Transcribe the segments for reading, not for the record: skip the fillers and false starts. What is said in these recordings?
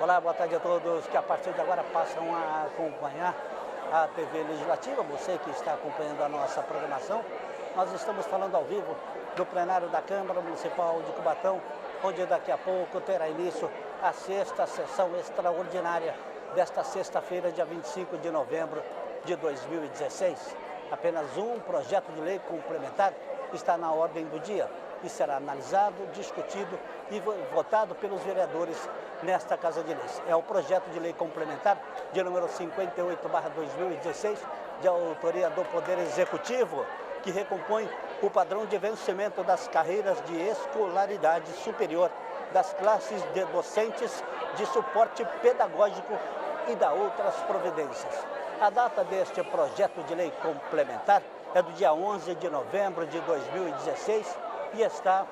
Olá, boa tarde a todos que a partir de agora passam a acompanhar a TV Legislativa. Você que está acompanhando a nossa programação, nós estamos falando ao vivo do plenário da Câmara Municipal de Cubatão, onde daqui a pouco terá início a sexta sessão extraordinária desta sexta-feira, dia 25 de novembro de 2016. Apenas um projeto de lei complementar está na ordem do dia e será analisado, discutido e votado pelos vereadores nesta Casa de Leis. É o projeto de lei complementar de número 58/2016, de autoria do Poder Executivo, que recompõe o padrão de vencimento das carreiras de escolaridade superior das classes de docentes de suporte pedagógico e da outras providências. A data deste projeto de lei complementar é do dia 11 de novembro de 2016 e está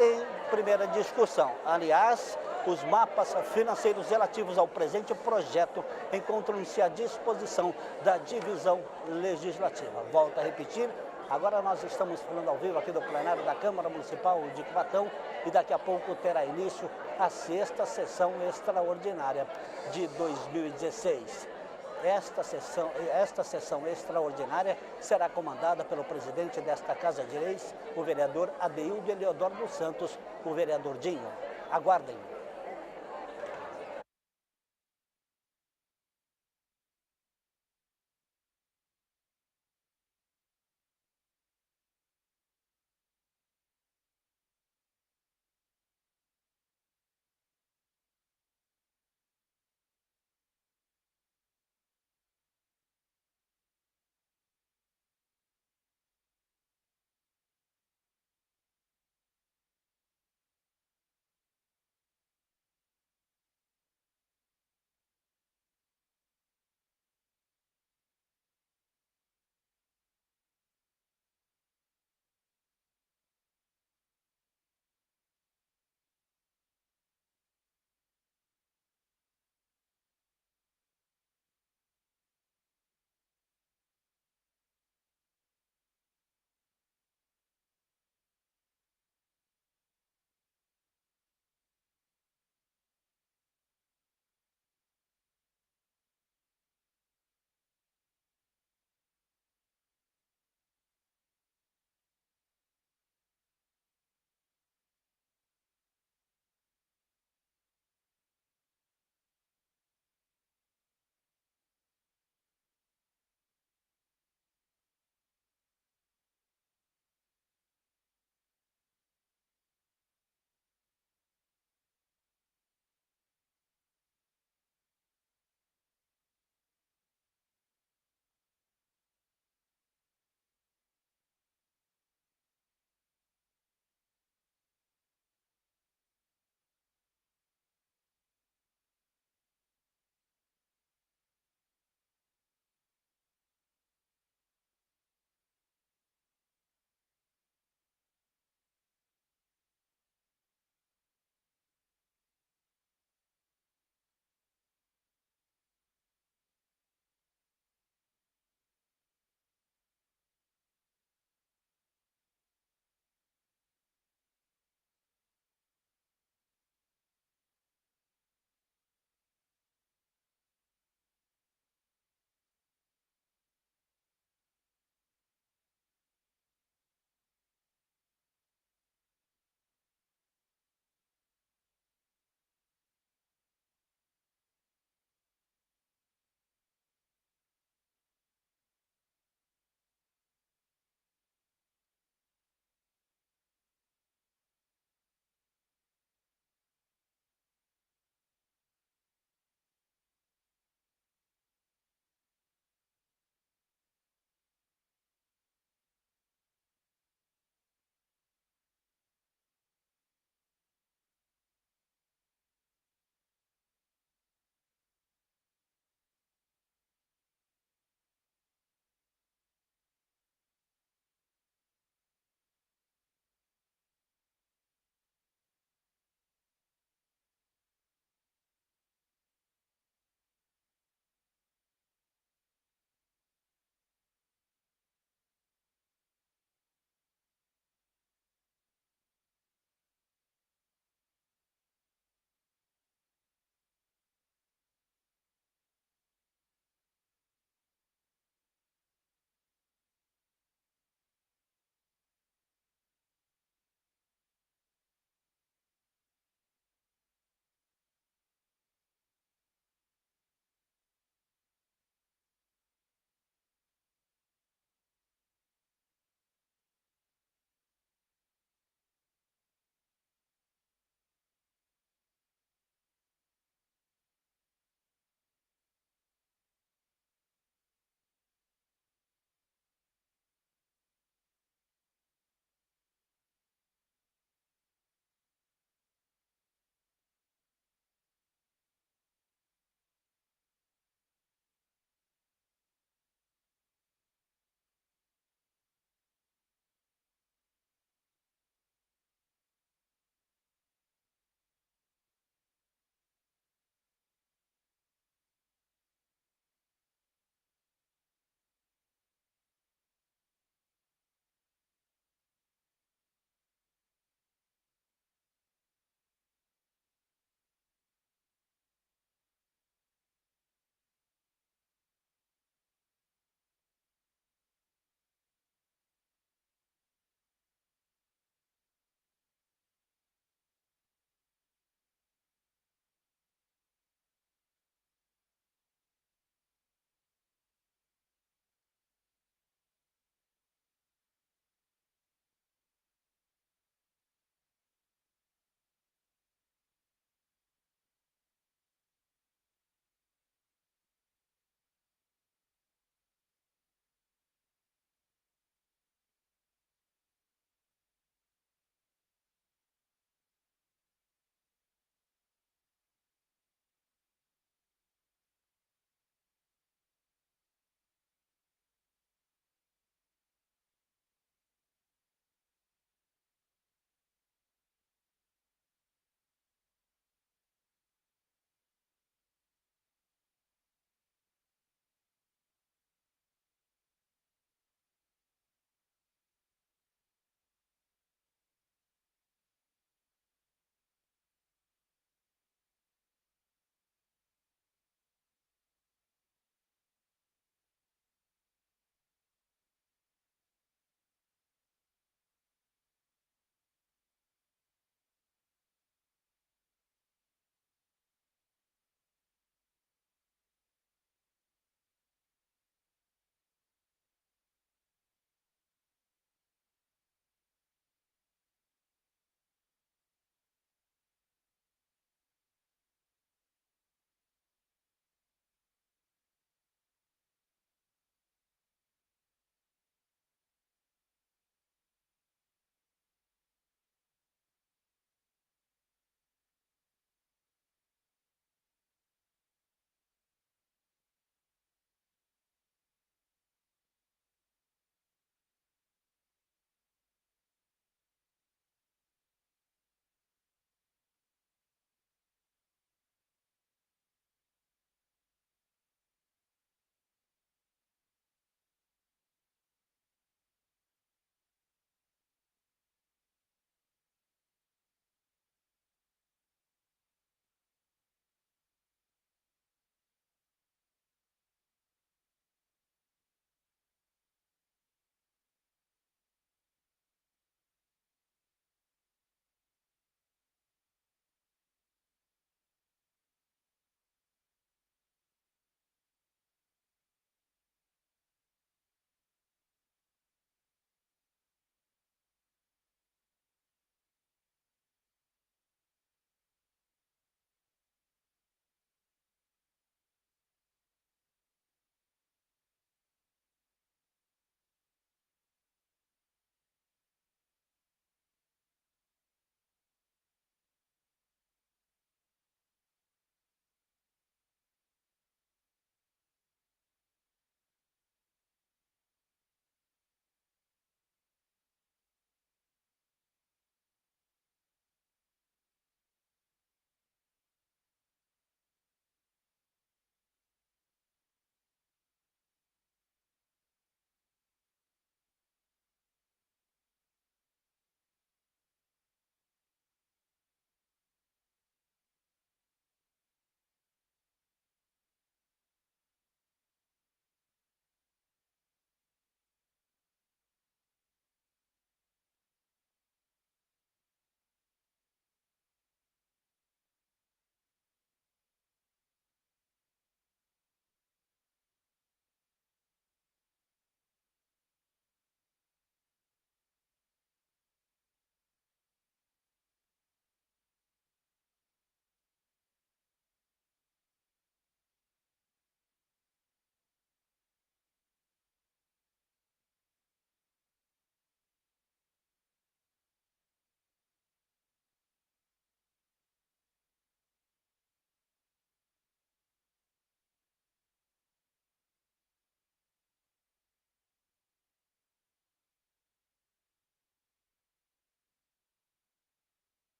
em primeira discussão. Aliás, os mapas financeiros relativos ao presente projeto encontram-se à disposição da divisão legislativa. Volto a repetir, agora nós estamos falando ao vivo aqui do plenário da Câmara Municipal de Cubatão e daqui a pouco terá início a sexta sessão extraordinária de 2016. Esta sessão extraordinária será comandada pelo presidente desta Casa de Leis, o vereador Adeildo Eleodoro dos Santos, o vereador Dinho. Aguardem.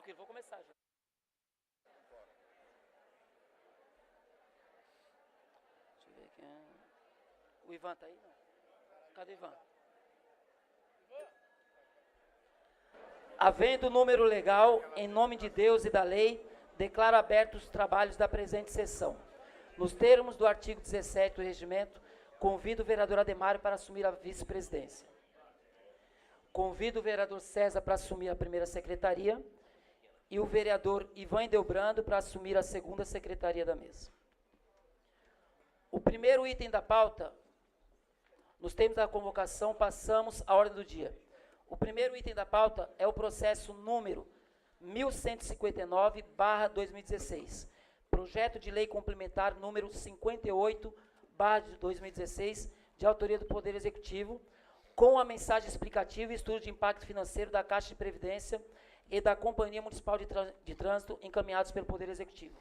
tranquilo, vou começar já. Deixa eu ver quem é. O Ivan tá aí? Não. Cadê o Ivan? Havendo número legal, em nome de Deus e da lei, declaro abertos os trabalhos da presente sessão. Nos termos do artigo 17 do regimento, convido o vereador Ademário para assumir a vice-presidência. Convido o vereador César para assumir a primeira secretaria e o vereador Ivan Delbrando para assumir a segunda secretaria da mesa. O primeiro item da pauta, nos termos da convocação, passamos à ordem do dia. O primeiro item da pauta é o processo número 1159/2016, projeto de lei complementar número 58/2016, de autoria do Poder Executivo, com a mensagem explicativa e estudo de impacto financeiro da Caixa de Previdência e da Companhia Municipal de Trânsito encaminhados pelo Poder Executivo.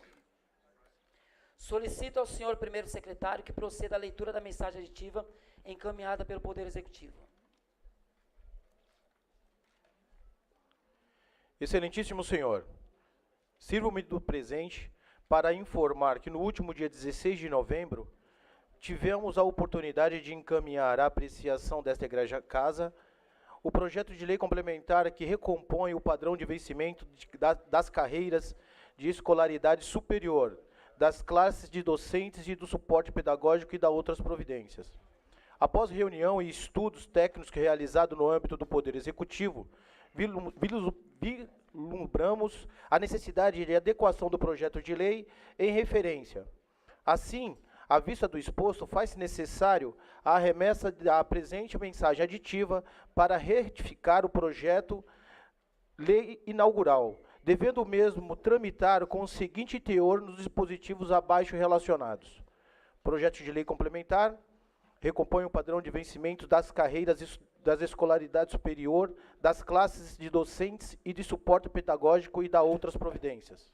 Solicito ao senhor primeiro secretário que proceda à leitura da mensagem aditiva encaminhada pelo Poder Executivo. Excelentíssimo senhor, sirvo-me do presente para informar que no último dia 16 de novembro tivemos a oportunidade de encaminhar à apreciação desta egregia casa o projeto de lei complementar que recompõe o padrão de vencimento das carreiras de escolaridade superior, das classes de docentes e do suporte pedagógico e da outras providências. Após reunião e estudos técnicos realizados no âmbito do Poder Executivo, vislumbramos a necessidade de adequação do projeto de lei em referência. Assim, à vista do exposto, faz-se necessário a remessa da presente mensagem aditiva para retificar o projeto lei inaugural, devendo o mesmo tramitar com o seguinte teor nos dispositivos abaixo relacionados. Projeto de lei complementar recompõe o padrão de vencimento das carreiras das escolaridade superior, das classes de docentes e de suporte pedagógico e da outras providências.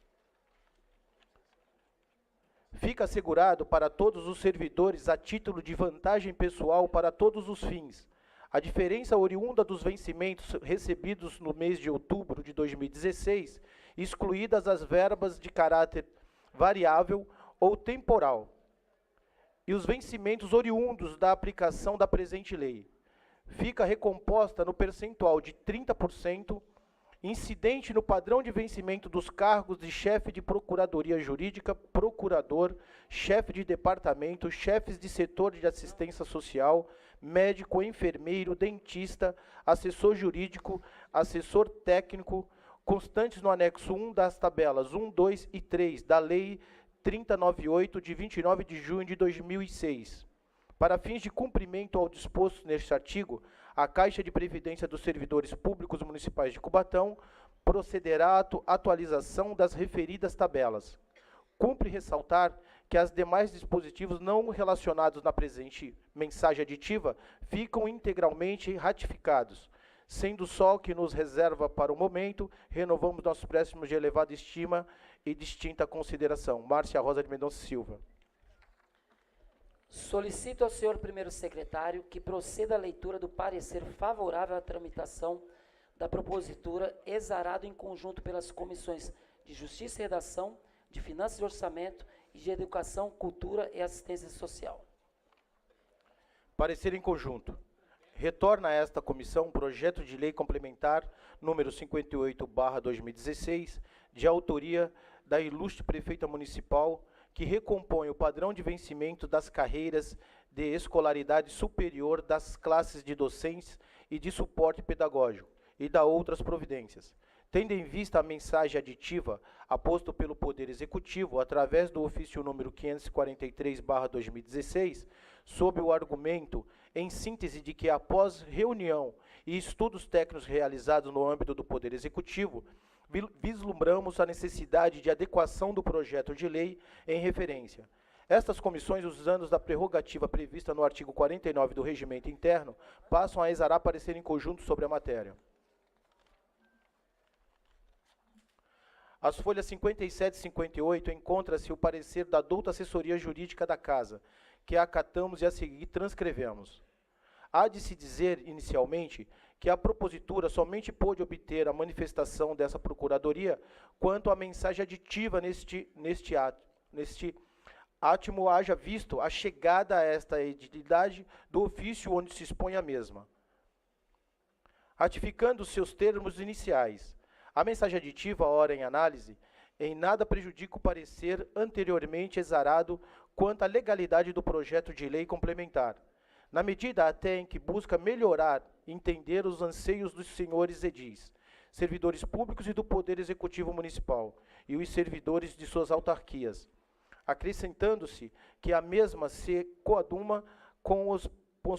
Fica assegurado para todos os servidores a título de vantagem pessoal para todos os fins. A diferença oriunda dos vencimentos recebidos no mês de outubro de 2016, excluídas as verbas de caráter variável ou temporal, e os vencimentos oriundos da aplicação da presente lei. Fica recomposta no percentual de 30%, incidente no padrão de vencimento dos cargos de chefe de procuradoria jurídica, procurador, chefe de departamento, chefes de setor de assistência social, médico, enfermeiro, dentista, assessor jurídico, assessor técnico, constantes no anexo 1 das tabelas 1, 2 e 3 da Lei 3098, de 29 de junho de 2006. Para fins de cumprimento ao disposto neste artigo, a Caixa de Previdência dos Servidores Públicos Municipais de Cubatão procederá à atualização das referidas tabelas. Cumpre ressaltar que os demais dispositivos não relacionados na presente mensagem aditiva ficam integralmente ratificados, sendo só que nos reserva para o momento, renovamos nossos préstimos de elevada estima e distinta consideração. Márcia Rosa de Mendonça Silva. Solicito ao senhor primeiro secretário que proceda à leitura do parecer favorável à tramitação da propositura exarado em conjunto pelas comissões de Justiça e Redação, de Finanças e Orçamento e de Educação, Cultura e Assistência Social. Parecer em conjunto. Retorna a esta comissão um projeto de lei complementar número 58/2016, de autoria da ilustre prefeita municipal, que recompõe o padrão de vencimento das carreiras de escolaridade superior das classes de docentes e de suporte pedagógico e da outras providências. Tendo em vista a mensagem aditiva aposto pelo Poder Executivo através do ofício número 543/2016, sob o argumento, em síntese, de que após reunião e estudos técnicos realizados no âmbito do Poder Executivo, vislumbramos a necessidade de adequação do projeto de lei em referência. Estas comissões, usando da prerrogativa prevista no artigo 49 do Regimento Interno, passam a exarar parecer em conjunto sobre a matéria. As folhas 57 e 58 encontra-se o parecer da douta assessoria jurídica da Casa, que acatamos e a seguir transcrevemos. Há de se dizer, inicialmente, que a propositura somente pôde obter a manifestação dessa procuradoria quanto à mensagem aditiva neste átimo haja visto a chegada a esta edilidade do ofício onde se expõe a mesma. Ratificando seus termos iniciais, a mensagem aditiva, ora em análise, em nada prejudica o parecer anteriormente exarado quanto à legalidade do projeto de lei complementar, na medida até em que busca melhorar e entender os anseios dos senhores edis, servidores públicos e do Poder Executivo Municipal, e os servidores de suas autarquias, acrescentando-se que a mesma se coaduna com os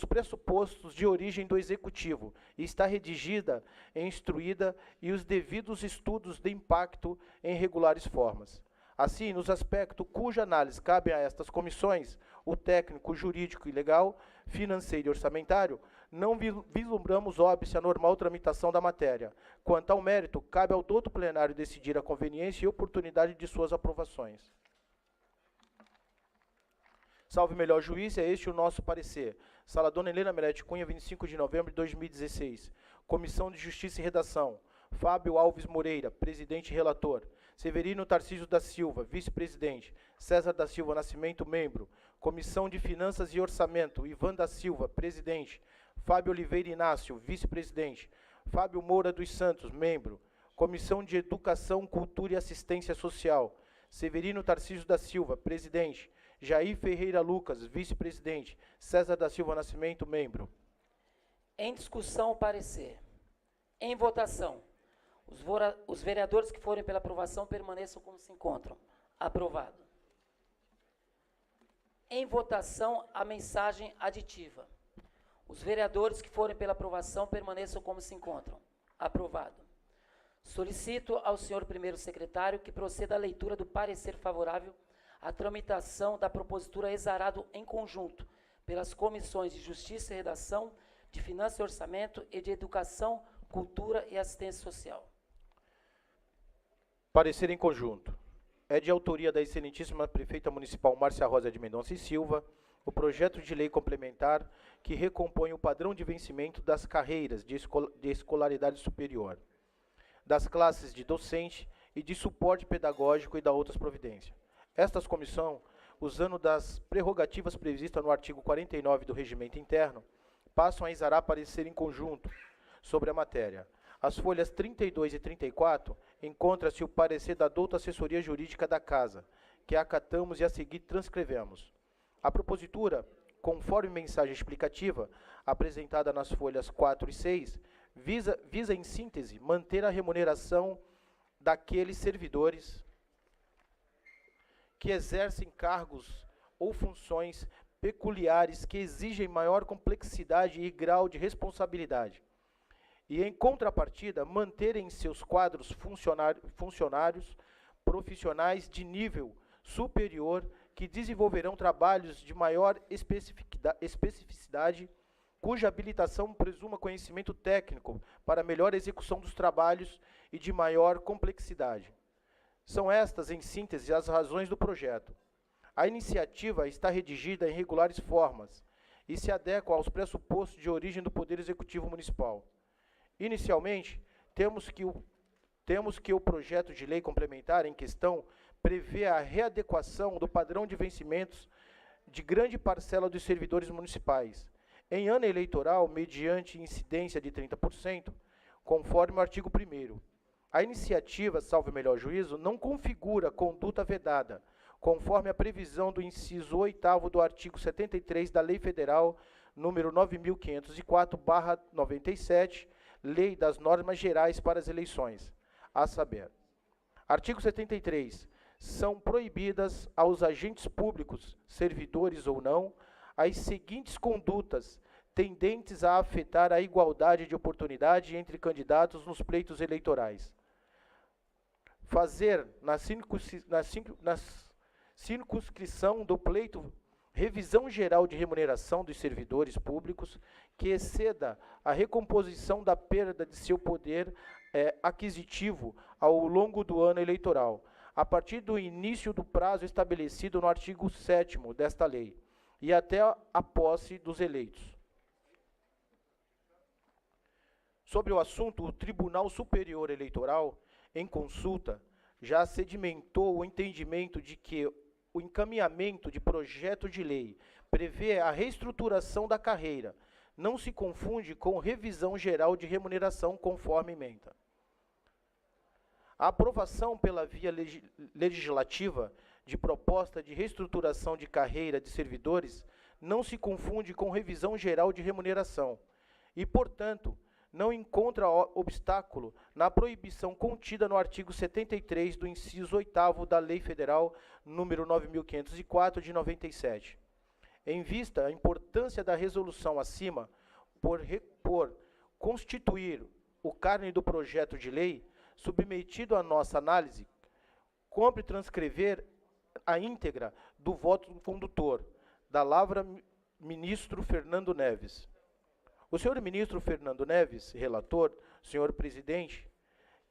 pressupostos de origem do Executivo e está redigida e instruída e os devidos estudos de impacto em regulares formas. Assim, nos aspectos cuja análise cabe a estas comissões, o técnico, jurídico e legal, financeiro e orçamentário, não vislumbramos óbice a normal tramitação da matéria. Quanto ao mérito, cabe ao douto plenário decidir a conveniência e oportunidade de suas aprovações. Salve melhor juiz, é este o nosso parecer. Sala Dona Helena Melete Cunha, 25 de novembro de 2016. Comissão de Justiça e Redação. Fábio Alves Moreira, presidente e relator. Severino Tarcísio da Silva, vice-presidente. César da Silva Nascimento, membro. Comissão de Finanças e Orçamento. Ivan da Silva, presidente. Fábio Oliveira Inácio, vice-presidente. Fábio Moura dos Santos, membro. Comissão de Educação, Cultura e Assistência Social. Severino Tarcísio da Silva, presidente. Jair Ferreira Lucas, vice-presidente. César da Silva Nascimento, membro. Em discussão, o parecer. Em votação. Os vereadores que forem pela aprovação permaneçam como se encontram. Aprovado. Em votação, a mensagem aditiva. Os vereadores que forem pela aprovação permaneçam como se encontram. Aprovado. Solicito ao senhor primeiro secretário que proceda à leitura do parecer favorável à tramitação da propositura exarado em conjunto pelas comissões de Justiça e Redação, de Finanças e Orçamento e de Educação, Cultura e Assistência Social. Parecer em conjunto. É de autoria da excelentíssima prefeita municipal Márcia Rosa de Mendonça e Silva o projeto de lei complementar que recompõe o padrão de vencimento das carreiras de escolaridade superior, das classes de docente e de suporte pedagógico e da outras providências. Estas comissões, usando das prerrogativas previstas no artigo 49 do Regimento Interno, passam a exarar parecer em conjunto sobre a matéria. As folhas 32 e 34 encontra-se o parecer da douta assessoria jurídica da Casa, que acatamos e a seguir transcrevemos. A propositura, conforme mensagem explicativa, apresentada nas folhas 4 e 6, visa em síntese, manter a remuneração daqueles servidores que exercem cargos ou funções peculiares que exigem maior complexidade e grau de responsabilidade. E, em contrapartida, manter em seus quadros funcionários profissionais de nível superior que desenvolverão trabalhos de maior especificidade, cuja habilitação presuma conhecimento técnico para melhor execução dos trabalhos e de maior complexidade. São estas, em síntese, as razões do projeto. A iniciativa está redigida em regulares formas e se adequa aos pressupostos de origem do Poder Executivo Municipal. Inicialmente, temos que o projeto de lei complementar em questão prevê a readequação do padrão de vencimentos de grande parcela dos servidores municipais, em ano eleitoral, mediante incidência de 30%, conforme o artigo 1º. A iniciativa, salvo melhor juízo, não configura conduta vedada, conforme a previsão do inciso 8º do artigo 73 da Lei Federal número 9.504/97, Lei das Normas Gerais para as Eleições, a saber. Artigo 73. São proibidas aos agentes públicos, servidores ou não, as seguintes condutas tendentes a afetar a igualdade de oportunidade entre candidatos nos pleitos eleitorais. Fazer, na circunscrição do pleito, revisão geral de remuneração dos servidores públicos que exceda a recomposição da perda de seu poder aquisitivo ao longo do ano eleitoral, a partir do início do prazo estabelecido no artigo 7º desta lei, e até a posse dos eleitos. Sobre o assunto, o Tribunal Superior Eleitoral, em consulta, já sedimentou o entendimento de que o encaminhamento de projeto de lei prevê a reestruturação da carreira, não se confunde com revisão geral de remuneração conforme ementa. A aprovação pela via legislativa de proposta de reestruturação de carreira de servidores não se confunde com revisão geral de remuneração e, portanto, não encontra obstáculo na proibição contida no artigo 73 do inciso 8º da Lei Federal número 9.504 de 97. Em vista à importância da resolução acima, por constituir o cerne do projeto de lei, submetido à nossa análise, cumpre transcrever a íntegra do voto do condutor, da lavra ministro Fernando Neves. O senhor ministro Fernando Neves, relator, senhor presidente,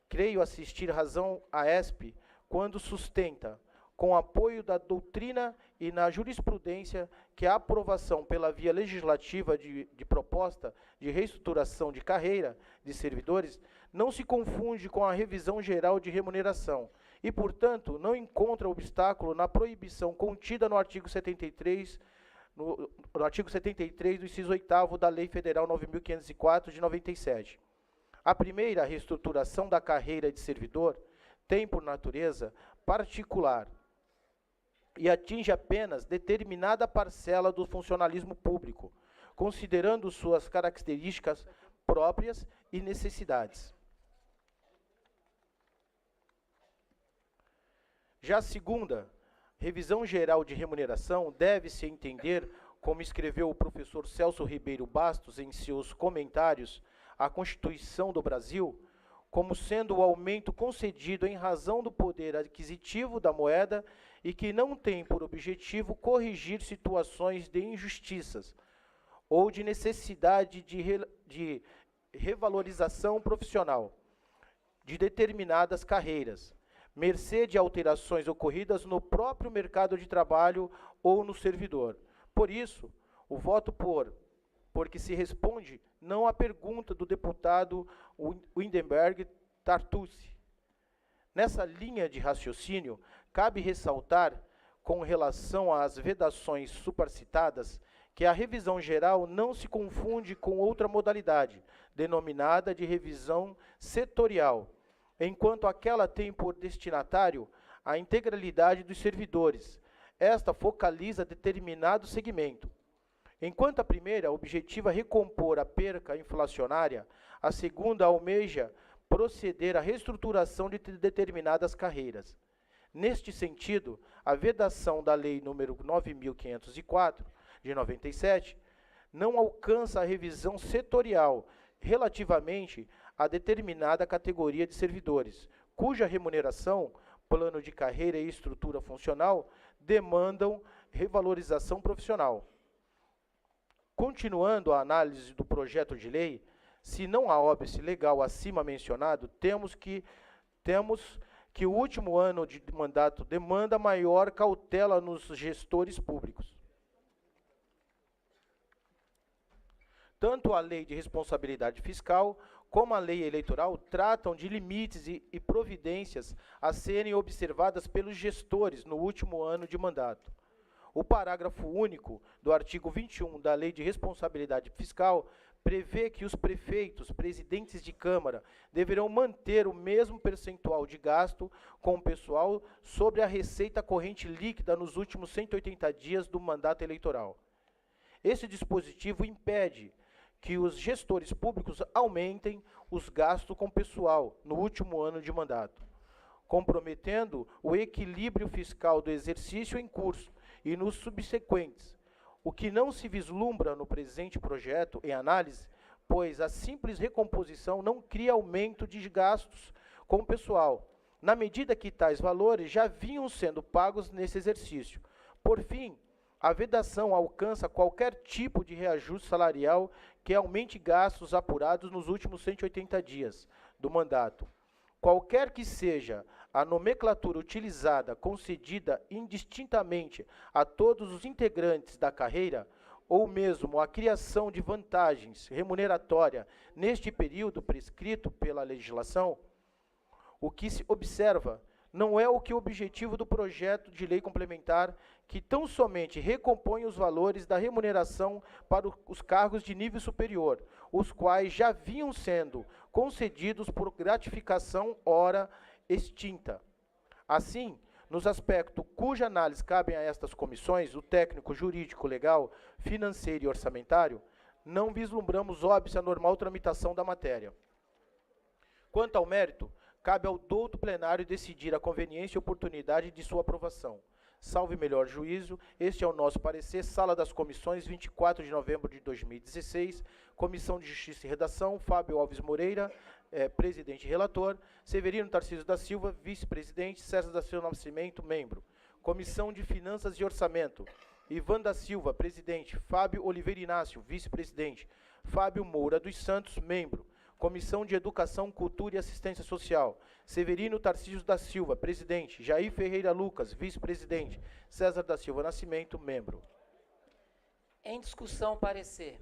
creio assistir razão à ESP quando sustenta, com apoio da doutrina e na jurisprudência, que a aprovação pela via legislativa de proposta de reestruturação de carreira de servidores não se confunde com a revisão geral de remuneração e, portanto, não encontra obstáculo na proibição contida no artigo 73 no artigo 73 do inciso 8º da Lei Federal 9.504 de 97. A primeira, a reestruturação da carreira de servidor, tem por natureza particular e atinge apenas determinada parcela do funcionalismo público, considerando suas características próprias e necessidades. Já a segunda, revisão geral de remuneração, deve-se entender, como escreveu o professor Celso Ribeiro Bastos em seus comentários à Constituição do Brasil, como sendo o aumento concedido em razão do poder aquisitivo da moeda e que não tem por objetivo corrigir situações de injustiças ou de necessidade de revalorização profissional de determinadas carreiras, mercê de alterações ocorridas no próprio mercado de trabalho ou no servidor. Por isso, o voto porque se responde não à pergunta do deputado Windenberg Tartucci. Nessa linha de raciocínio, cabe ressaltar, com relação às vedações supracitadas, que a revisão geral não se confunde com outra modalidade, denominada de revisão setorial, enquanto aquela tem por destinatário a integralidade dos servidores. Esta focaliza determinado segmento. Enquanto a primeira objetiva recompor a perca inflacionária, a segunda almeja proceder à reestruturação de determinadas carreiras. Neste sentido, a vedação da Lei nº 9.504, de 97, não alcança a revisão setorial relativamente a determinada categoria de servidores, cuja remuneração, plano de carreira e estrutura funcional demandam revalorização profissional. Continuando a análise do projeto de lei, se não há óbice legal acima mencionado, temos que o último ano de mandato demanda maior cautela nos gestores públicos. Tanto a Lei de Responsabilidade Fiscal como a Lei Eleitoral tratam de limites e providências a serem observadas pelos gestores no último ano de mandato. O parágrafo único do artigo 21 da Lei de Responsabilidade Fiscal prevê que os prefeitos, presidentes de Câmara, deverão manter o mesmo percentual de gasto com o pessoal sobre a receita corrente líquida nos últimos 180 dias do mandato eleitoral. Esse dispositivo impede que os gestores públicos aumentem os gastos com pessoal no último ano de mandato, comprometendo o equilíbrio fiscal do exercício em curso e nos subsequentes, o que não se vislumbra no presente projeto em análise, pois a simples recomposição não cria aumento de gastos com o pessoal, na medida que tais valores já vinham sendo pagos nesse exercício. Por fim, a vedação alcança qualquer tipo de reajuste salarial que aumente gastos apurados nos últimos 180 dias do mandato. Qualquer que seja a nomenclatura utilizada, concedida indistintamente a todos os integrantes da carreira, ou mesmo a criação de vantagens remuneratórias neste período prescrito pela legislação, o que se observa não é o que o objetivo do projeto de lei complementar, que tão somente recompõe os valores da remuneração para os cargos de nível superior, os quais já vinham sendo concedidos por gratificação ora extinta. Assim, nos aspectos cuja análise cabem a estas comissões, o técnico, jurídico, legal, financeiro e orçamentário, não vislumbramos óbice a normal tramitação da matéria. Quanto ao mérito, cabe ao douto plenário decidir a conveniência e oportunidade de sua aprovação. Salve melhor juízo, este é o nosso parecer, Sala das Comissões, 24 de novembro de 2016, Comissão de Justiça e Redação, Fábio Alves Moreira, presidente e relator, Severino Tarcísio da Silva, vice-presidente, César da Silva Nascimento, membro. Comissão de Finanças e Orçamento, Ivan da Silva, presidente, Fábio Oliveira Inácio, vice-presidente, Fábio Moura dos Santos, membro. Comissão de Educação, Cultura e Assistência Social, Severino Tarcísio da Silva, presidente, Jair Ferreira Lucas, vice-presidente, César da Silva Nascimento, membro. Em discussão, parecer.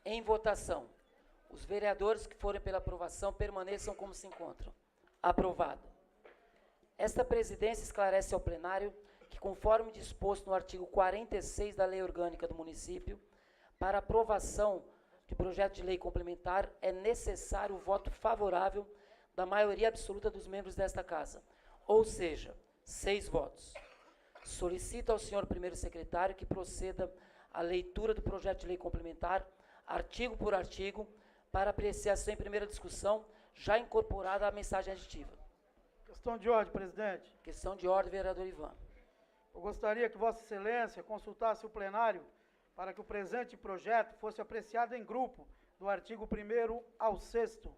Em votação. Os vereadores que forem pela aprovação permaneçam como se encontram. Aprovado. Esta presidência esclarece ao plenário que, conforme disposto no artigo 46 da Lei Orgânica do Município, para aprovação de projeto de lei complementar, é necessário o voto favorável da maioria absoluta dos membros desta Casa, ou seja, 6 votos. Solicito ao senhor primeiro secretário que proceda à leitura do projeto de lei complementar, artigo por artigo, para apreciação em primeira discussão, já incorporada à mensagem aditiva. Questão de ordem, presidente. Questão de ordem, vereador Ivan. Eu gostaria que Vossa Excelência consultasse o plenário para que o presente projeto fosse apreciado em grupo, do artigo 1º ao 6º.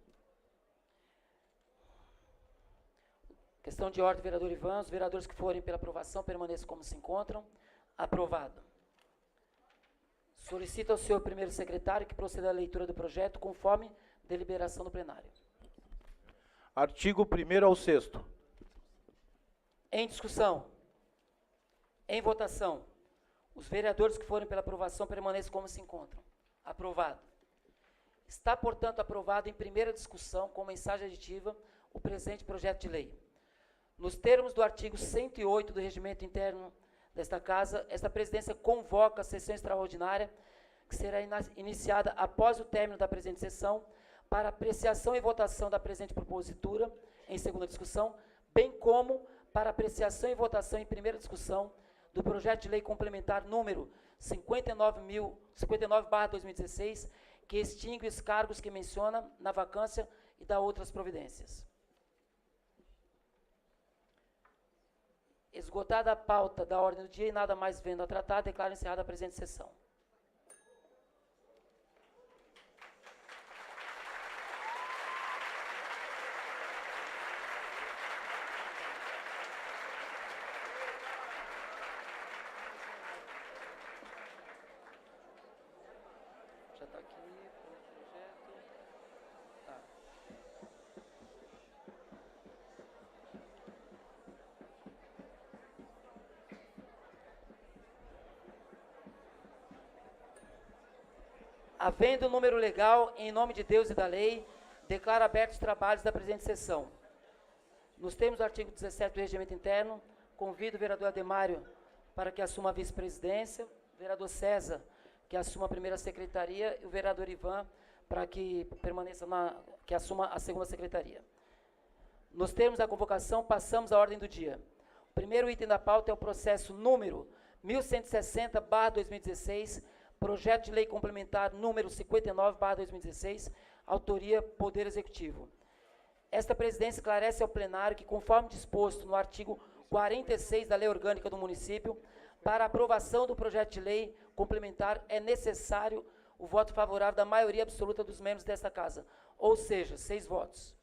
Questão de ordem, vereador Ivan. Os vereadores que forem pela aprovação permaneçam como se encontram. Aprovado. Solicito ao senhor primeiro secretário que proceda à leitura do projeto conforme deliberação do plenário. Artigo 1º ao 6º. Em discussão. Em votação. Os vereadores que forem pela aprovação permaneçam como se encontram. Aprovado. Está, portanto, aprovado em primeira discussão, com mensagem aditiva, o presente projeto de lei. Nos termos do artigo 108 do Regimento Interno desta Casa, esta presidência convoca a sessão extraordinária, que será iniciada após o término da presente sessão, para apreciação e votação da presente propositura, em segunda discussão, bem como para apreciação e votação em primeira discussão do projeto de lei complementar número 59/2016, que extingue os cargos que menciona na vacância e dá outras providências. Esgotada a pauta da ordem do dia e nada mais vendo a tratar, declaro encerrada a presente sessão. Já está aqui o projeto. Tá. Havendo número legal, em nome de Deus e da lei, declaro abertos os trabalhos da presente sessão. Nos termos do artigo 17 do Regimento Interno, convido o vereador Ademário para que assuma a vice-presidência, o vereador César, que assuma a primeira secretaria, e o vereador Ivan, para que permaneça que assuma a segunda secretaria. Nos termos da convocação, passamos à ordem do dia. O primeiro item da pauta é o processo número 1160/2016, projeto de lei complementar número 59/2016, autoria Poder Executivo. Esta presidência esclarece ao plenário que, conforme disposto no artigo 46 da Lei Orgânica do Município, para a aprovação do projeto de lei complementar é necessário o voto favorável da maioria absoluta dos membros desta Casa, ou seja, 6 votos.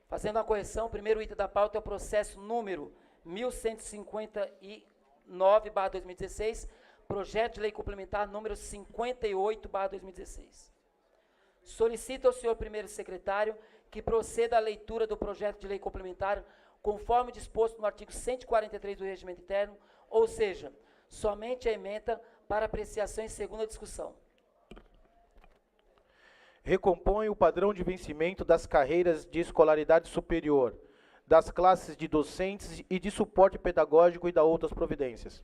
Fazendo a correção, o primeiro item da pauta é o processo número 1159/2016, projeto de lei complementar número 58/2016. Solicito ao senhor primeiro secretário que proceda à leitura do projeto de lei complementar, conforme disposto no artigo 143 do Regimento Interno, ou seja, somente a ementa para apreciação em segunda discussão. Recompõe o padrão de vencimento das carreiras de escolaridade superior, das classes de docentes e de suporte pedagógico e da outras providências.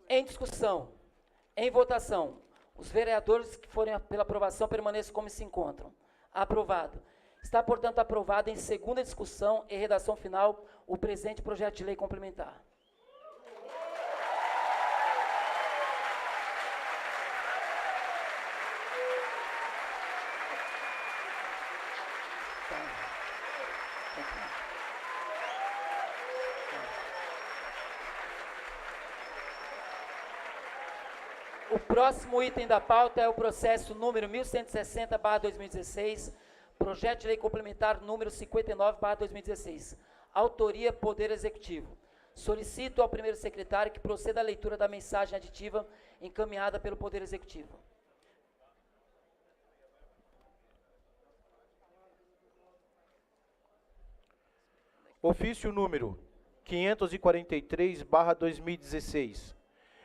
Em discussão, em votação, os vereadores que forem pela aprovação permaneçam como se encontram. Aprovado. Está, portanto, aprovado em segunda discussão e redação final o presente projeto de lei complementar. O próximo item da pauta é o processo número 1160/2016, projeto de lei complementar número 59/2016. Autoria, Poder Executivo. Solicito ao primeiro secretário que proceda à leitura da mensagem aditiva encaminhada pelo Poder Executivo. Ofício número 543/2016.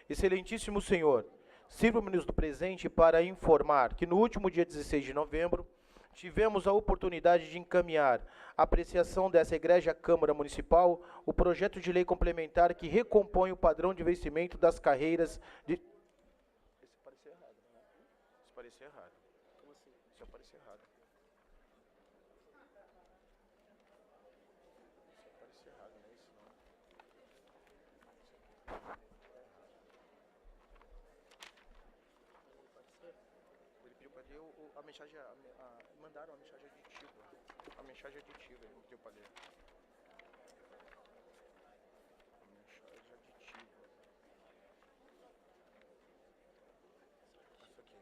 Excelentíssimo senhor, sirvo-me do presente para informar que no último dia 16 de novembro tivemos a oportunidade de encaminhar à apreciação dessa egrégia Câmara Municipal o projeto de lei complementar que recompõe o padrão de vencimento das carreiras de... Esse parecer errado, né? Esse parecer errado. Como assim? Isso apareceu errado. Isso apareceu errado, não é isso não. Ele pediu para ler a mensagem, mandaram a mensagem aditiva. A mensagem aditiva, ele pediu para ler. A mensagem aditiva. Isso aqui.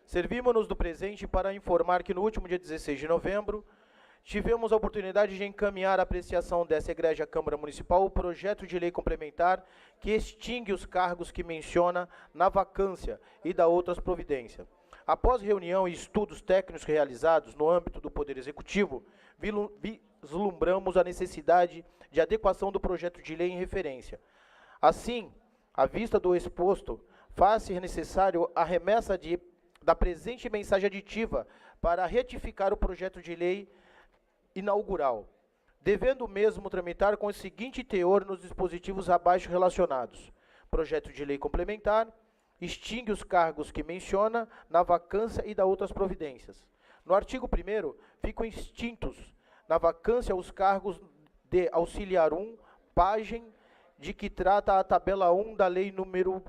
Servimos-nos do presente para informar que no último dia 16 de novembro tivemos a oportunidade de encaminhar à apreciação dessa egrégia Câmara Municipal o projeto de lei complementar que extingue os cargos que menciona na vacância e dá outras providências. Após reunião e estudos técnicos realizados no âmbito do Poder Executivo, vislumbramos a necessidade de adequação do projeto de lei em referência. Assim, à vista do exposto, faz-se necessário a remessa da presente mensagem aditiva para retificar o projeto de lei inaugural, devendo o mesmo tramitar com o seguinte teor nos dispositivos abaixo relacionados. Projeto de lei complementar, extingue os cargos que menciona na vacância e dá outras providências. No artigo 1º, ficam extintos na vacância os cargos de auxiliar 1, pajem, de que trata a tabela 1 da lei número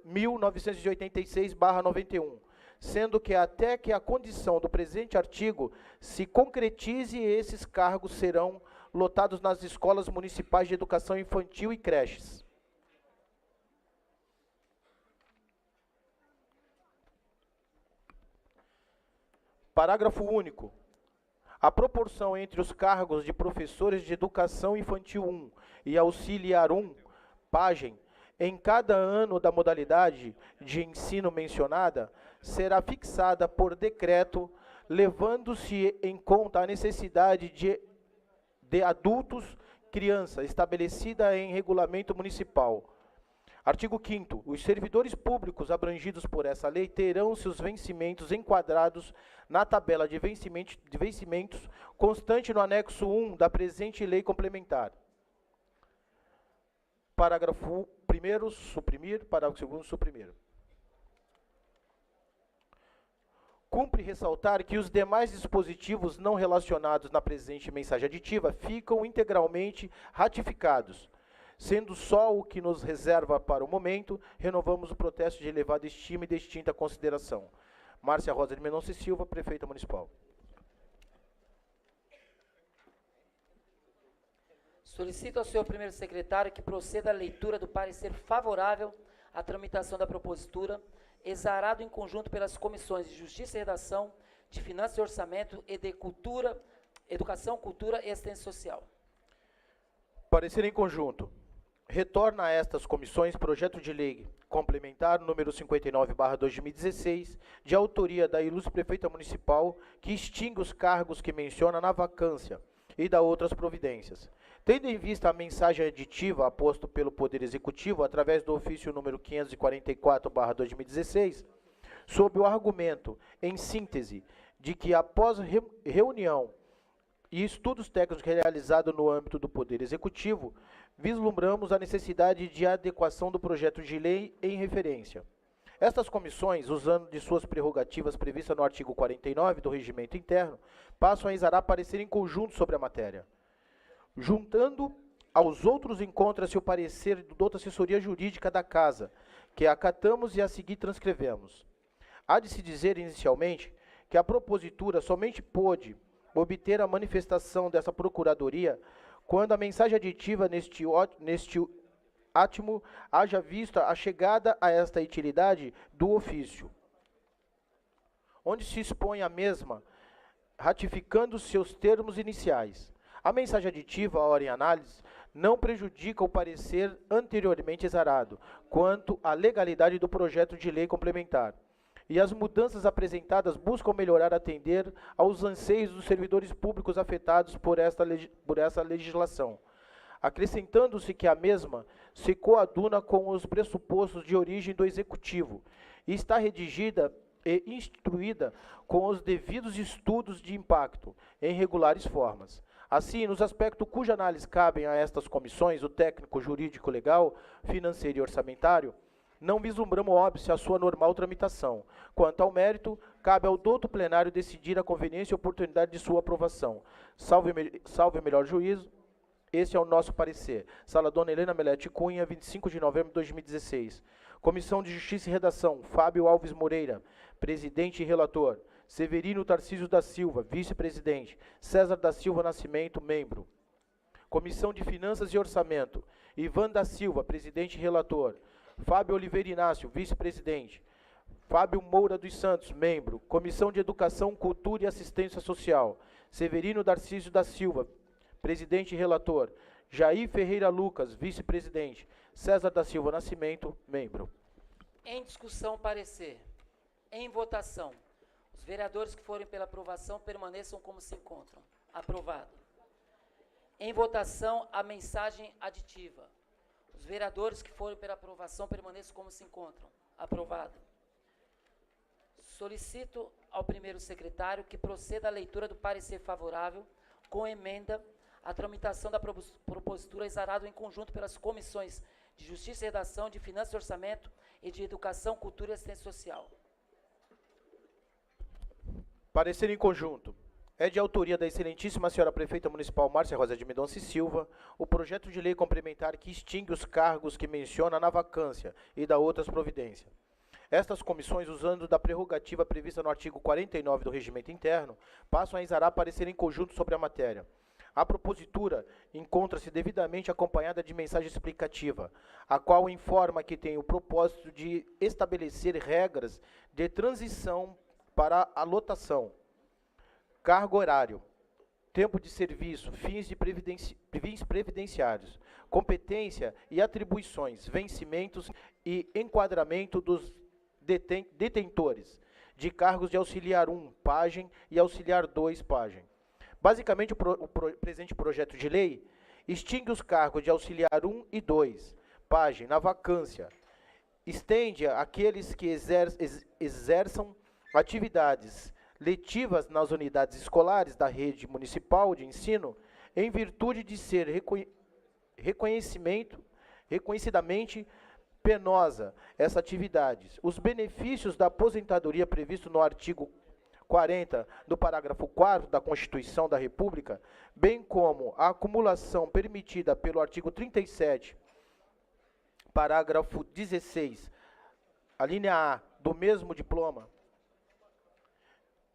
1986/91, sendo que até que a condição do presente artigo se concretize, esses cargos serão lotados nas escolas municipais de educação infantil e creches. Parágrafo único. A proporção entre os cargos de professores de educação infantil 1 e auxiliar 1, pajem, em cada ano da modalidade de ensino mencionada, será fixada por decreto, levando-se em conta a necessidade de adultos, criança, estabelecida em regulamento municipal. Artigo 5º. Os servidores públicos abrangidos por essa lei terão seus vencimentos enquadrados na tabela de vencimentos constante no anexo 1 da presente lei complementar. Parágrafo 1º, suprimir. Parágrafo 2º, suprimir. Cumpre ressaltar que os demais dispositivos não relacionados na presente mensagem aditiva ficam integralmente ratificados. Sendo só o que nos reserva para o momento, renovamos o protesto de elevada estima e distinta consideração. Márcia Rosa de Mendonça e Silva, Prefeita Municipal. Solicito ao senhor primeiro secretário que proceda à leitura do parecer favorável à tramitação da propositura, exarado em conjunto pelas comissões de Justiça e Redação, de Finanças e Orçamento e de Cultura, Educação, Cultura e Assistência Social. Parecer em conjunto. Retorna a estas comissões projeto de lei complementar número 59/2016, de autoria da ilustre prefeita municipal, que extingue os cargos que menciona na vacância e dá outras providências. Tendo em vista a mensagem aditiva aposta pelo Poder Executivo através do ofício número 544/2016, sob o argumento, em síntese, de que após reunião e estudos técnicos realizados no âmbito do Poder Executivo, vislumbramos a necessidade de adequação do projeto de lei em referência. Estas comissões, usando de suas prerrogativas previstas no artigo 49 do Regimento Interno, passam a exarar parecer em conjunto sobre a matéria. Juntando aos outros, encontra-se o parecer da outra assessoria jurídica da Casa, que acatamos e a seguir transcrevemos. Há de se dizer inicialmente que a propositura somente pôde obter a manifestação dessa procuradoria quando a mensagem aditiva neste átimo haja vista a chegada a esta utilidade do ofício, onde se expõe a mesma, ratificando seus termos iniciais. A mensagem aditiva, ora em análise, não prejudica o parecer anteriormente exarado, quanto à legalidade do projeto de lei complementar. E as mudanças apresentadas buscam melhorar atender aos anseios dos servidores públicos afetados por essa legislação, acrescentando-se que a mesma se coaduna com os pressupostos de origem do Executivo e está redigida e instruída com os devidos estudos de impacto em regulares formas. Assim, nos aspectos cuja análise cabem a estas comissões, o técnico, jurídico, legal, financeiro e orçamentário, não vislumbramos óbice a sua normal tramitação. Quanto ao mérito, cabe ao douto plenário decidir a conveniência e oportunidade de sua aprovação. Salve o melhor juízo, esse é o nosso parecer. Sala Dona Helena Melete Cunha, 25 de novembro de 2016. Comissão de Justiça e Redação, Fábio Alves Moreira, presidente e relator. Severino Tarcísio da Silva, vice-presidente. César da Silva Nascimento, membro. Comissão de Finanças e Orçamento, Ivan da Silva, presidente e relator. Fábio Oliveira Inácio, vice-presidente. Fábio Moura dos Santos, membro. Comissão de Educação, Cultura e Assistência Social. Severino Tarcísio da Silva, presidente e relator. Jair Ferreira Lucas, vice-presidente. César da Silva Nascimento, membro. Em discussão, parecer. Em votação. Os vereadores que forem pela aprovação permaneçam como se encontram. Aprovado. Em votação, a mensagem aditiva. Os vereadores que forem pela aprovação permaneçam como se encontram. Aprovado. Solicito ao primeiro secretário que proceda à leitura do parecer favorável com emenda à tramitação da propositura exarada em conjunto pelas comissões de Justiça e Redação, de Finanças e Orçamento e de Educação, Cultura e Assistência Social. Parecer em conjunto. É de autoria da excelentíssima senhora prefeita municipal Márcia Rosa de Mendonça e Silva, o projeto de lei complementar que extingue os cargos que menciona na vacância e dá outras providências. Estas comissões, usando da prerrogativa prevista no artigo 49 do Regimento Interno, passam a exarar parecer em conjunto sobre a matéria. A propositura encontra-se devidamente acompanhada de mensagem explicativa, a qual informa que tem o propósito de estabelecer regras de transição para a lotação, cargo horário, tempo de serviço, fins previdenciários, competência e atribuições, vencimentos e enquadramento dos detentores de cargos de auxiliar 1, pajem, e auxiliar 2, pajem. Basicamente, o presente projeto de lei extingue os cargos de auxiliar 1 e 2, pajem, na vacância, estende àqueles que exerçam atividades letivas nas unidades escolares da rede municipal de ensino, em virtude de ser reconhecidamente penosa essa atividade. Os benefícios da aposentadoria previsto no artigo 40 do parágrafo 4º da Constituição da República, bem como a acumulação permitida pelo artigo 37, parágrafo 16, a linha A do mesmo diploma,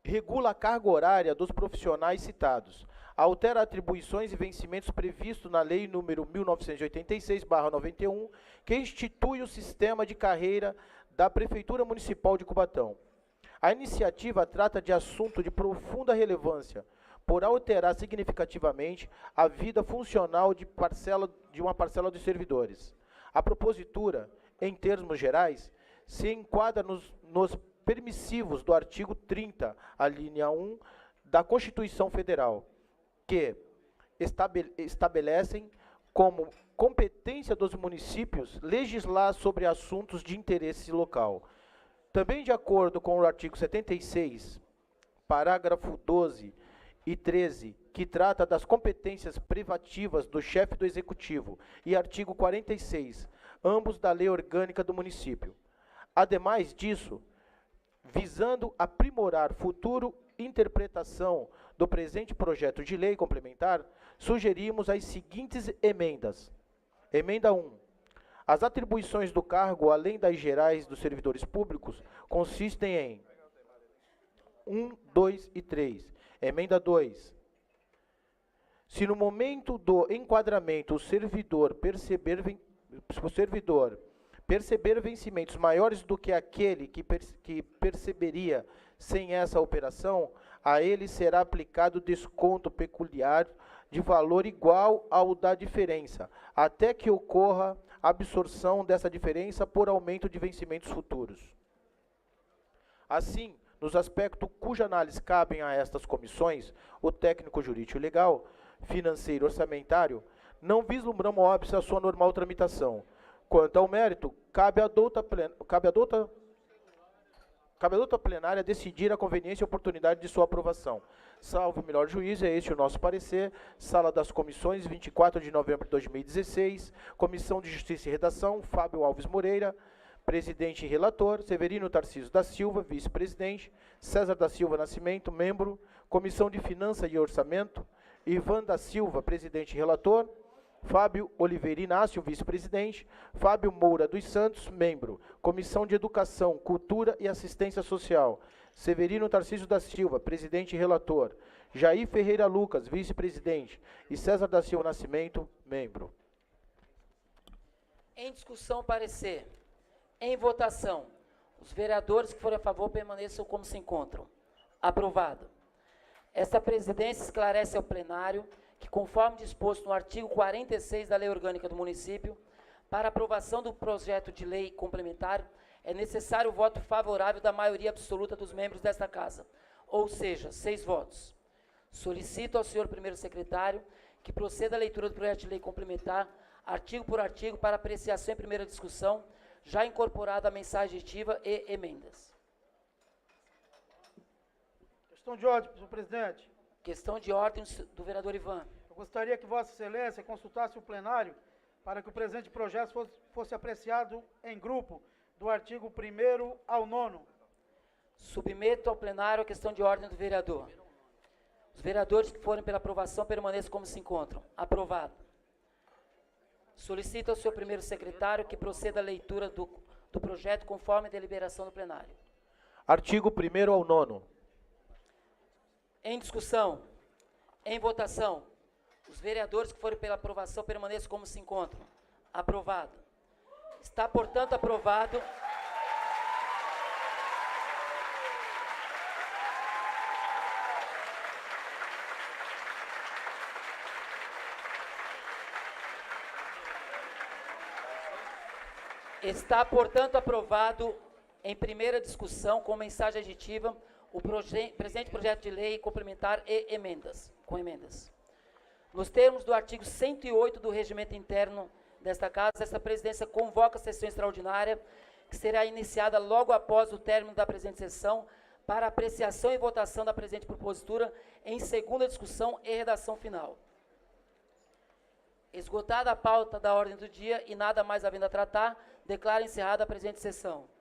regula a carga horária dos profissionais citados, altera atribuições e vencimentos previstos na Lei nº 1986/91, que institui o sistema de carreira da Prefeitura Municipal de Cubatão. A iniciativa trata de assunto de profunda relevância, por alterar significativamente a vida funcional de uma parcela dos servidores. A propositura, em termos gerais, se enquadra nos permissivos do artigo 30, a linha 1, da Constituição Federal, que estabelecem como competência dos municípios legislar sobre assuntos de interesse local. Também de acordo com o artigo 76, parágrafo 12 e 13, que trata das competências privativas do chefe do Executivo, e artigo 46, ambos da Lei Orgânica do Município. Ademais disso, visando aprimorar futuro interpretação do presente projeto de lei complementar, sugerimos as seguintes emendas. Emenda 1. As atribuições do cargo, além das gerais dos servidores públicos, consistem em 1, 2 e 3. Emenda 2. Se no momento do enquadramento o servidor perceber vencimentos maiores do que aquele que perceberia sem essa operação, a ele será aplicado desconto peculiar de valor igual ao da diferença, até que ocorra a absorção dessa diferença por aumento de vencimentos futuros. Assim, nos aspectos cuja análise cabem a estas comissões, o técnico jurídico e legal, financeiro e orçamentário, não vislumbramos óbice a sua normal tramitação. Quanto ao mérito, cabe à douta plenária decidir a conveniência e oportunidade de sua aprovação. Salvo o melhor juízo, é este o nosso parecer. Sala das Comissões, 24 de novembro de 2016. Comissão de Justiça e Redação, Fábio Alves Moreira, presidente e relator. Severino Tarcísio da Silva, vice-presidente. César da Silva Nascimento, membro. Comissão de Finanças e Orçamento, Ivan da Silva, presidente e relator. Fábio Oliveira Inácio, vice-presidente. Fábio Moura dos Santos, membro. Comissão de Educação, Cultura e Assistência Social. Severino Tarcísio da Silva, presidente e relator. Jair Ferreira Lucas, vice-presidente. E César da Silva Nascimento, membro. Em discussão, parecer. Em votação. Os vereadores que forem a favor permaneçam como se encontram. Aprovado. Esta presidência esclarece ao plenário que, conforme disposto no artigo 46 da Lei Orgânica do Município, para aprovação do projeto de lei complementar, é necessário o voto favorável da maioria absoluta dos membros desta Casa, ou seja, 6 votos. Solicito ao senhor primeiro secretário que proceda à leitura do projeto de lei complementar, artigo por artigo, para apreciação em primeira discussão, já incorporada a mensagem aditiva e emendas. Questão de ordem, senhor presidente. Questão de ordem do vereador Ivan. Eu gostaria que Vossa Excelência consultasse o plenário para que o presente projeto fosse apreciado em grupo, do artigo 1º ao 9º. Submeto ao plenário a questão de ordem do vereador. Os vereadores que forem pela aprovação permaneçam como se encontram. Aprovado. Solicito ao senhor primeiro secretário que proceda à leitura do projeto conforme a deliberação do plenário. Artigo 1º ao 9º. Em discussão. Em votação. Os vereadores que forem pela aprovação permaneçam como se encontram. Aprovado. Está, portanto, aprovado. Está, portanto, aprovado em primeira discussão com mensagem aditiva o presente projeto de lei complementar e emendas, com emendas. Nos termos do artigo 108 do Regimento Interno desta Casa, esta presidência convoca a sessão extraordinária, que será iniciada logo após o término da presente sessão, para apreciação e votação da presente propositura em segunda discussão e redação final. Esgotada a pauta da ordem do dia e nada mais havendo a tratar, declaro encerrada a presente sessão.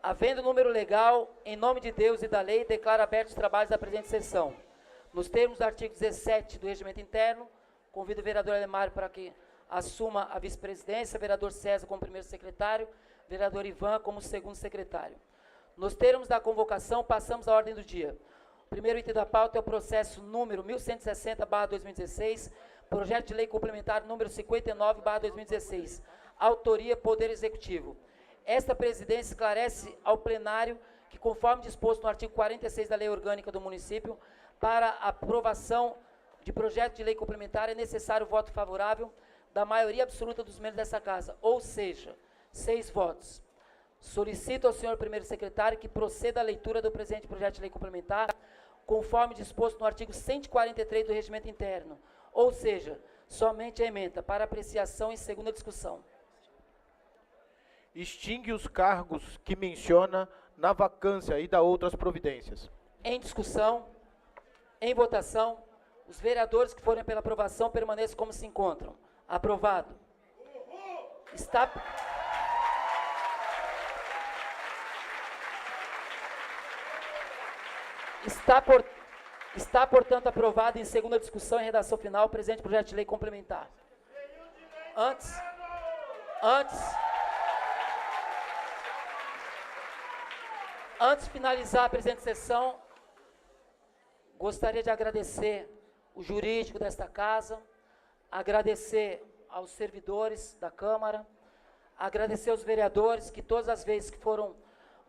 Havendo número legal, em nome de Deus e da lei, declaro abertos os trabalhos da presente sessão. Nos termos do artigo 17 do Regimento Interno, convido o vereador Alemário para que assuma a vice-presidência, o vereador César como primeiro secretário, vereador Ivan como segundo secretário. Nos termos da convocação, passamos à ordem do dia. O primeiro item da pauta é o processo número 1160/2016, projeto de lei complementar número 59/2016, autoria Poder Executivo. Esta presidência esclarece ao plenário que, conforme disposto no artigo 46 da Lei Orgânica do Município, para aprovação de projeto de lei complementar é necessário o voto favorável da maioria absoluta dos membros dessa casa, ou seja, 6 votos. Solicito ao senhor primeiro secretário que proceda à leitura do presente projeto de lei complementar, conforme disposto no artigo 143 do Regimento Interno, ou seja, somente a ementa para apreciação em segunda discussão. Extingue os cargos que menciona na vacância e dá outras providências. Em discussão, em votação, os vereadores que forem pela aprovação permaneçam como se encontram. Aprovado. Está, portanto, aprovado em segunda discussão e redação final o presente projeto de lei complementar. Antes de finalizar a presente sessão, gostaria de agradecer o jurídico desta casa, agradecer aos servidores da Câmara, agradecer aos vereadores que todas as vezes que foram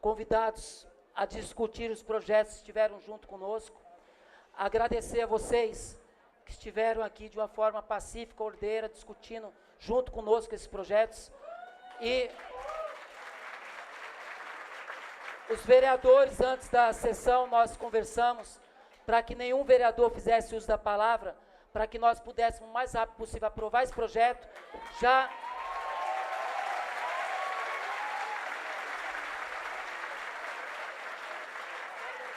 convidados a discutir os projetos estiveram junto conosco, agradecer a vocês que estiveram aqui de uma forma pacífica, ordeira, discutindo junto conosco esses projetos, e os vereadores, antes da sessão, nós conversamos para que nenhum vereador fizesse uso da palavra, para que nós pudéssemos o mais rápido possível aprovar esse projeto, já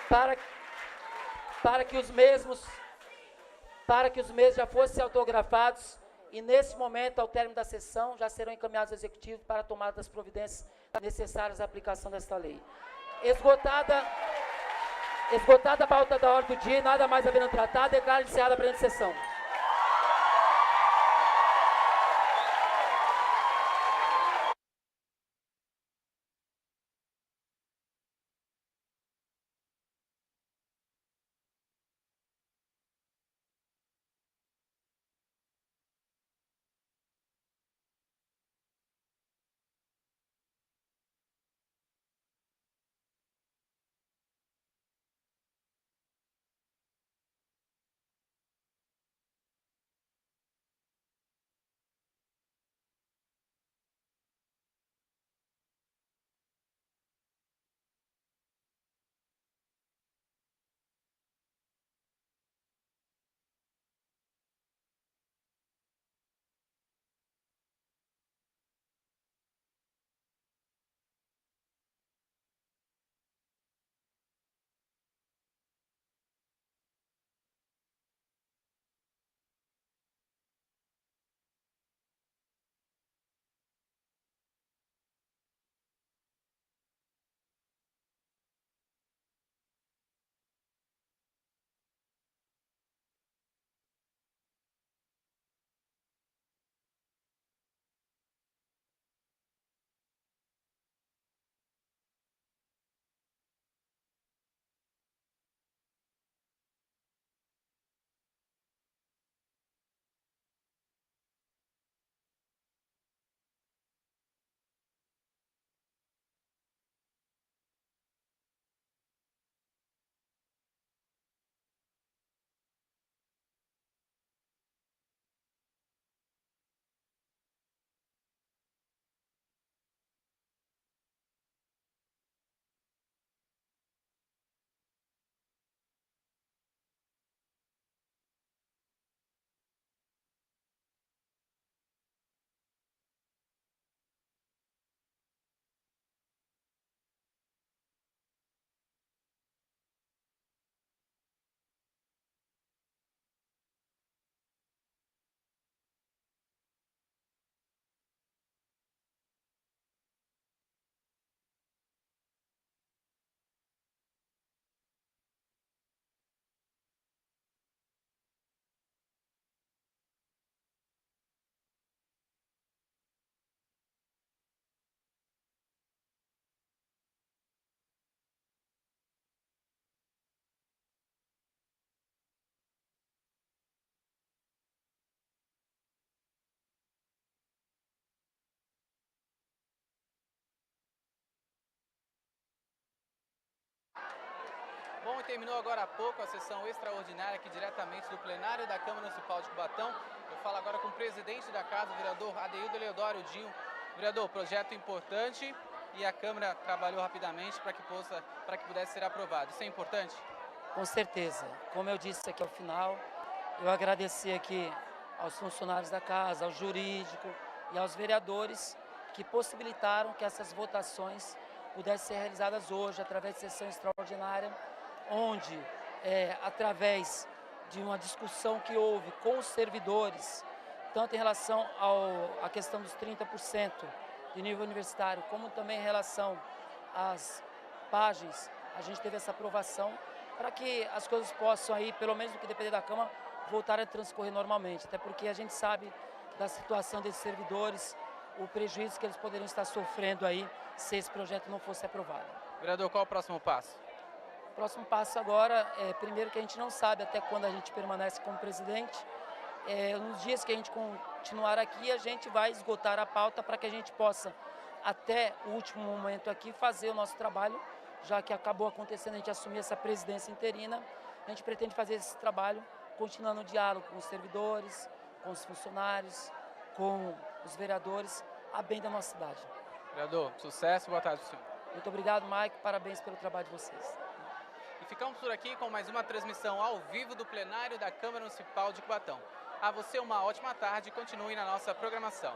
para que os mesmos já fossem autografados, e nesse momento, ao término da sessão, já serão encaminhados ao Executivo para a tomada das providências necessárias à aplicação desta lei. Esgotada a pauta da ordem do dia e nada mais havendo tratado, declaro encerrada a presente sessão. Bom, e terminou agora há pouco a sessão extraordinária aqui diretamente do plenário da Câmara Municipal de Cubatão. Eu falo agora com o presidente da casa, o vereador Adeildo Eleodoro Dinho. Vereador, projeto importante e a Câmara trabalhou rapidamente para que pudesse ser aprovado. Isso é importante? Com certeza. Como eu disse aqui ao final, eu agradecer aqui aos funcionários da casa, ao jurídico e aos vereadores que possibilitaram que essas votações pudessem ser realizadas hoje através de sessão extraordinária, onde, através de uma discussão que houve com os servidores, tanto em relação à questão dos 30% de nível universitário, como também em relação às páginas, a gente teve essa aprovação para que as coisas possam aí, pelo menos no que depender da Câmara, voltar a transcorrer normalmente, até porque a gente sabe da situação desses servidores, o prejuízo que eles poderiam estar sofrendo aí se esse projeto não fosse aprovado. Vereador, qual o próximo passo? O próximo passo agora é, primeiro, que a gente não sabe até quando a gente permanece como presidente. Nos dias que a gente continuar aqui, a gente vai esgotar a pauta para que a gente possa, até o último momento aqui, fazer o nosso trabalho, já que acabou acontecendo a gente assumir essa presidência interina. A gente pretende fazer esse trabalho continuando o diálogo com os servidores, com os funcionários, com os vereadores, a bem da nossa cidade. Vereador, sucesso, boa tarde, senhor. Muito obrigado, Maico, parabéns pelo trabalho de vocês. E ficamos por aqui com mais uma transmissão ao vivo do plenário da Câmara Municipal de Cubatão. A você uma ótima tarde e continue na nossa programação.